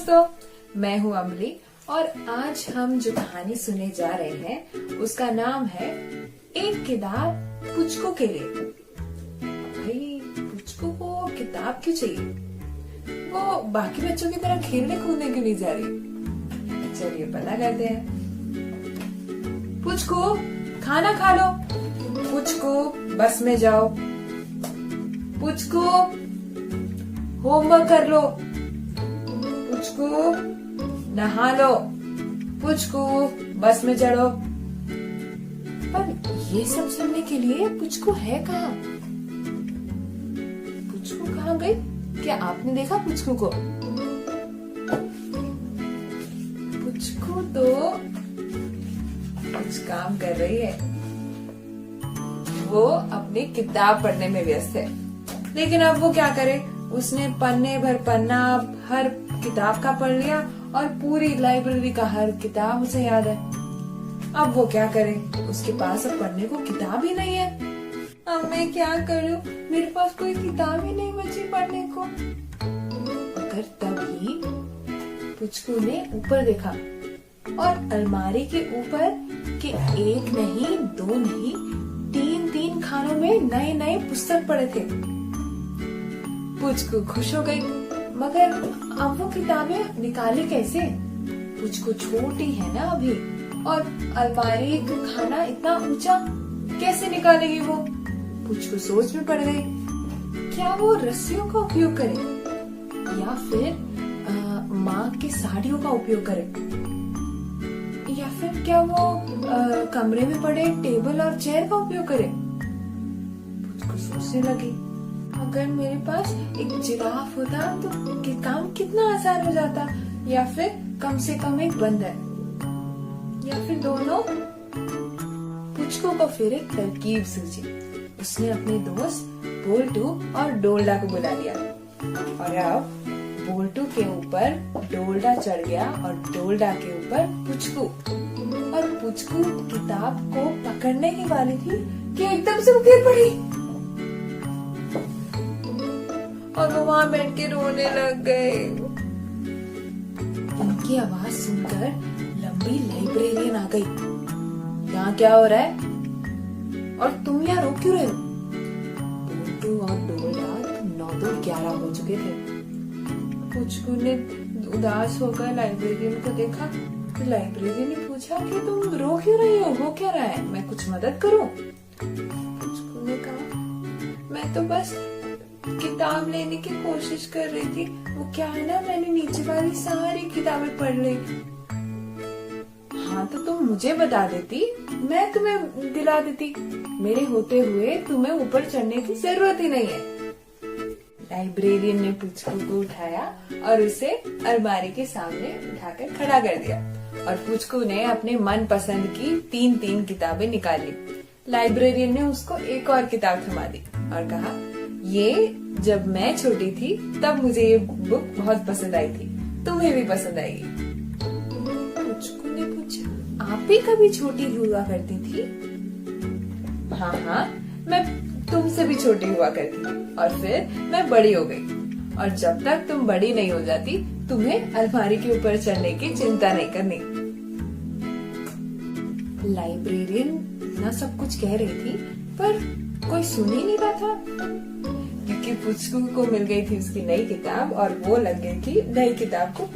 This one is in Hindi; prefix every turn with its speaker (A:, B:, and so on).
A: दोस्तों, मैं हूँ अमली और आज हम जो कहानी सुनने जा रहे हैं उसका नाम है एक किताब पुचकू के लिए। भाई पुचकू को किताब क्यों चाहिए? वो बाकी बच्चों की तरह खेलने कूदने क्यों नहीं जा रही? चलिए पता करते हैं। पुचकू खाना खा लो। पुचकू बस में जाओ। पुचकू होमवर्क कर लो। पुचकू नहा लो। पुचकू बस में चढ़ो। पर ये सब सुनने के लिए पुचकू है कहाँ? पुचकू कहाँ गई? क्या आपने देखा पुचकू को? पुचकू तो कुछ काम कर रही है। वो अपनी किताब पढ़ने में व्यस्त है। लेकिन अब वो क्या करे? उसने पन्ने भर पन्ना हर किताब का पढ़ लिया और पूरी लाइब्रेरी का हर किताब उसे याद है। अब वो क्या करे? उसके पास अब पढ़ने को किताब ही नहीं है। अब मैं क्या करूं? मेरे पास कोई किताब ही नहीं बची पढ़ने को। मगर तभी पुचकू ने ऊपर देखा और अलमारी के ऊपर के एक नहीं, दो नहीं, तीन खानों में नए नए पुस्तक पड़े थे। पुचकू खुश हो गई, मगर अब वो किताबें निकाले कैसे? पुचकू छोटी है ना अभी, और अलमारी का खाना इतना ऊंचा, कैसे निकालेगी वो? पुचकू सोच में पड़ गई। क्या वो रस्सियों का उपयोग करे या फिर माँ की साड़ियों का उपयोग करे, या फिर क्या वो कमरे में पड़े टेबल और चेयर का उपयोग करे? पुचकू सोचने लगी, अगर मेरे पास एक जिराफ होता तो काम कितना आसान हो जाता, या फिर कम से कम एक बंदर, या फिर दोनों। पुचकू को फिर एक तरकीब सूझी। उसने अपने दोस्त बोल्टू और डोल्डा को बुला लिया और अब बोल्टू के ऊपर डोल्डा चढ़ गया और डोल्डा के ऊपर पुचकू। और पुचकू किताब को पकड़ने ही वाली थी कि एकदम से वो गिर पड़ी और वो वहां बैठ के रोने लग गए। उनकी आवाज सुनकर लंबी लाइब्रेरियन आ गई। यहाँ क्या हो रहा है और तुम यहाँ रो क्यों रहे हो? बोल्टू और डोल्डा 9-11 हो चुके थे। पुचकू ने उदास होकर लाइब्रेरियन को देखा। तो लाइब्रेरियन ने पूछा कि तुम रो क्यों रही हो? हो क्या रहा है? मैं कुछ मदद करूं? पुचकू ने कहा, मैं तो बस किताब लेने की कोशिश कर रही थी। वो क्या है ना, मैंने नीचे वाली सारी किताबें पढ़ ली। हाँ तो तुम मुझे बता देती, मैं तुम्हें दिला देती। मेरे होते हुए तुम्हें ऊपर चढ़ने की जरूरत ही नहीं है। लाइब्रेरियन ने पुचकू को उठाया और उसे अलमारी के सामने उठाकर खड़ा कर दिया और पुचकू ने अपने मन पसंद की 3 किताबें निकाली। लाइब्रेरियन ने उसको एक और किताब थमा दी और कहा, ये जब मैं छोटी थी तब मुझे ये बुक बहुत पसंद आई थी, तुम्हें भी पसंद आएगी। पुचकू ने पूछा, आप भी कभी छोटी हुआ करती थी? हाँ, मैं तुमसे भी छोटी हुआ करती थी और फिर मैं बड़ी हो गई। और जब तक तुम बड़ी नहीं हो जाती तुम्हें अलमारी के ऊपर चढ़ने की चिंता नहीं करनी। लाइब्रेरियन इतना सब कुछ कह रही थी पर कोई सुन ही नहीं रहा था, क्योंकि पुचकू को मिल गई थी उसकी नई किताब और वो लग गई थी नई किताब को